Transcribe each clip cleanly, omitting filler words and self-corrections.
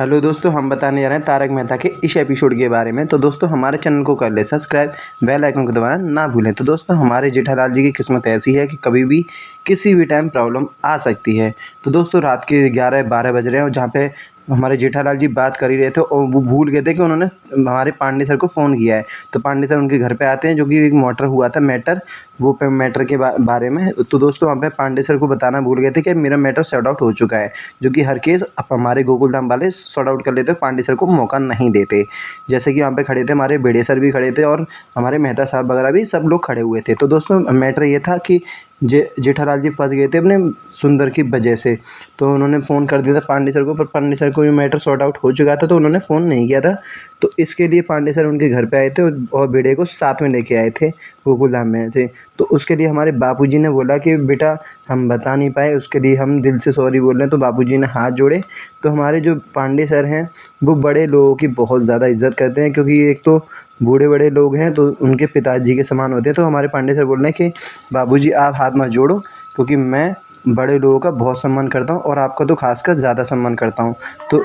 Hello दोस्तों, हम बताने जा रहे हैं तारक मेहता के इस एपिसोड के बारे में। तो दोस्तों हमारे चैनल को कर ले सब्सक्राइब, बेल आइकन को दबाना ना भूलें। तो दोस्तों हमारे जेठालाल जी की किस्मत ऐसी है कि कभी भी किसी भी टाइम प्रॉब्लम आ सकती है। तो दोस्तों रात के 11-12 बज रहे हैं और जहाँ पे हमारे जेठालाल जी बात कर ही रहे थे और वो भूल गए थे कि उन्होंने हमारे पांडे सर को फ़ोन किया है। तो पांडे सर उनके घर पे आते हैं, जो कि एक मैटर हुआ था मैटर, वो मैटर के बारे में। तो दोस्तों वहाँ पे पांडे सर को बताना भूल गए थे कि मेरा मैटर सॉर्ट आउट हो चुका है, जो कि हर केस अब हमारे गोकुल धाम वाले सॉर्ट आउट कर लेते, पांडे सर को मौका नहीं देते। जैसे कि वहाँ पे खड़े थे हमारे बेड़े सर भी खड़े थे और हमारे मेहता साहब वगैरह भी सब लोग खड़े हुए थे। तो दोस्तों मैटर ये था कि जेठालाल जी फंस गए थे अपने सुंदर की वजह से। तो उन्होंने फ़ोन कर दिया था पांडे सर को, पर पांडे सर को ये मैटर सॉर्ट आउट हो चुका था तो उन्होंने फ़ोन नहीं किया था। तो इसके लिए पांडे सर उनके घर पे आए थे और बेड़े को साथ में लेके आए थे, गोकुल धाम में थे। तो उसके लिए हमारे बापूजी ने बोला कि बेटा हम बता नहीं पाए, उसके लिए हम दिल से सॉरी बोल रहे हैं। तो बापूजी ने हाथ जोड़े। तो हमारे जो पांडे सर हैं वो बड़े लोगों की बहुत ज़्यादा इज़्ज़त करते हैं, क्योंकि एक तो बूढ़े बड़े लोग हैं तो उनके पिताजी के समान होते हैं। तो हमारे पांडे सर बोल रहे हैं कि बाबूजी आप हाथ मत जोड़ो, क्योंकि मैं बड़े लोगों का बहुत सम्मान करता हूँ और आपका तो खासकर ज़्यादा सम्मान करता हूँ। तो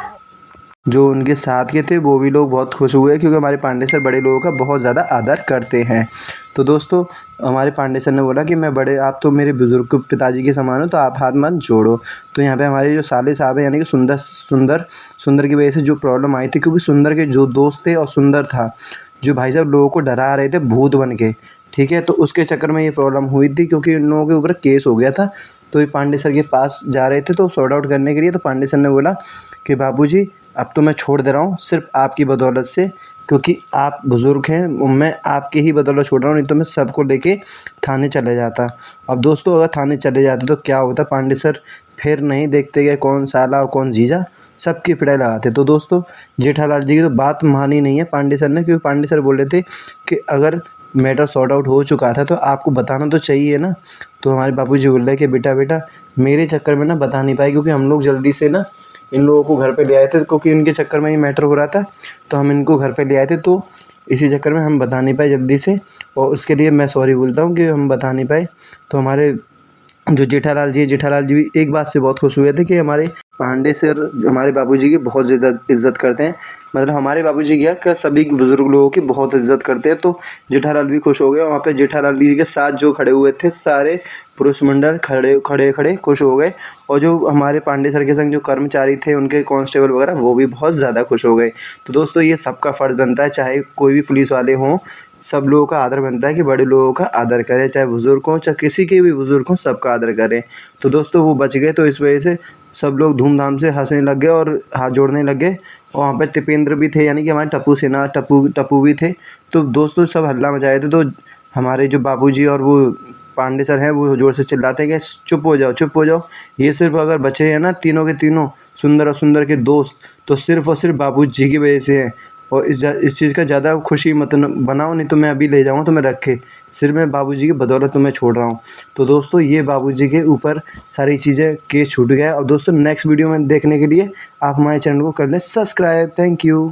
जो उनके साथ के थे वो भी लोग बहुत खुश हुए, क्योंकि हमारे पांडे सर बड़े लोगों का बहुत ज़्यादा आदर करते हैं। तो दोस्तों हमारे पांडे सर ने बोला कि मैं बड़े, आप तो मेरे बुज़ुर्ग पिताजी के समान हो, तो आप हाथ मत जोड़ो। तो यहाँ पे हमारे जो साले साहब हैं, यानी कि सुंदर की वजह से जो प्रॉब्लम आई थी, क्योंकि सुंदर के जो दोस्त थे और सुंदर था जो भाई साहब लोगों को डरा रहे थे भूत बन के, ठीक है। तो उसके चक्कर में ये प्रॉब्लम हुई थी, क्योंकि इन लोगों के ऊपर केस हो गया था। तो ये पांडे सर के पास जा रहे थे तो सॉर्ट आउट करने के लिए। तो पांडे सर ने बोला कि बाबूजी अब तो मैं छोड़ दे रहा हूँ सिर्फ आपकी बदौलत से, क्योंकि आप बुज़ुर्ग हैं, मैं आपके ही बदौलत छोड़ रहा हूँ, नहीं तो मैं सबको लेके थाने चले जाता। अब दोस्तों अगर थाने चले जाते तो क्या होता, पांडे सर फिर नहीं देखते कि कौन साला और कौन जीजा, सबकी पिटाई लगाते। तो दोस्तों जेठालाल जी की तो बात मानी नहीं है पांडे सर ने, क्योंकि पांडे सर बोल रहे थे कि अगर मैटर सॉर्ट आउट हो चुका था तो आपको बताना तो चाहिए ना। तो हमारे बाबूजी बोल रहे हैं कि बेटा मेरे चक्कर में ना बता नहीं पाए, क्योंकि हम लोग जल्दी से ना इन लोगों को घर पे ले आए थे, क्योंकि इनके चक्कर में ये मैटर हो रहा था। तो हम इनको घर पे ले आए थे, तो इसी चक्कर में हम बता नहीं पाए जल्दी से, और उसके लिए मैं सॉरी बोलता हूँ कि हम बता नहीं पाए। तो हमारे जो जेठालाल जी भी एक बात से बहुत खुश हुए थे कि हमारे पांडे सर हमारे बाबूजी की बहुत ज़्यादा इज़्ज़त करते हैं। मतलब हमारे बाबूजी क्या कि सभी बुज़ुर्ग लोगों की बहुत इज़्ज़त करते हैं। तो जेठालाल भी खुश हो गए। वहाँ पे जेठालाल जी के साथ जो खड़े हुए थे सारे पुरुष मंडल खड़े खुश हो गए। और जो हमारे पांडे सर के संग जो कर्मचारी थे, उनके कांस्टेबल वगैरह, वो भी बहुत ज़्यादा खुश हो गए। तो दोस्तों ये सबका फ़र्ज़ बनता है, चाहे कोई भी पुलिस वाले हों, सब लोगों का आदर बनता है कि बड़े लोगों का आदर करें, चाहे बुज़ुर्ग हों चाहे किसी के भी बुज़ुर्ग हों, सबका आदर करें। तो दोस्तों वो बच गए, तो इस वजह से सब लोग धूमधाम से हंसने लग गए और हाथ जोड़ने लग गए। और वहाँ पे टिपेंद्र भी थे, यानी कि हमारे टप्पू सेना टप्पू भी थे। तो दोस्तों सब हल्ला मचाए थे। तो हमारे जो बाबूजी और वो पांडे सर हैं वो ज़ोर से चिल्लाते हैं कि चुप हो जाओ, चुप हो जाओ। ये सिर्फ अगर बचे हैं ना तीनों के तीनों सुंदर और सुंदर के दोस्त, तो सिर्फ और सिर्फ बाबूजी की वजह से है। और इस चीज़ का ज़्यादा खुशी मत बनाओ, नहीं तो मैं अभी ले जाऊँगा तुम्हें रख के। सिर्फ मैं बाबूजी की बदौलत तुम्हें छोड़ रहा हूँ। तो दोस्तों ये बाबूजी के ऊपर सारी चीज़ें केस छूट गया है। और दोस्तों नेक्स्ट वीडियो में देखने के लिए आप हमारे चैनल को कर लें सब्सक्राइब। Thank you.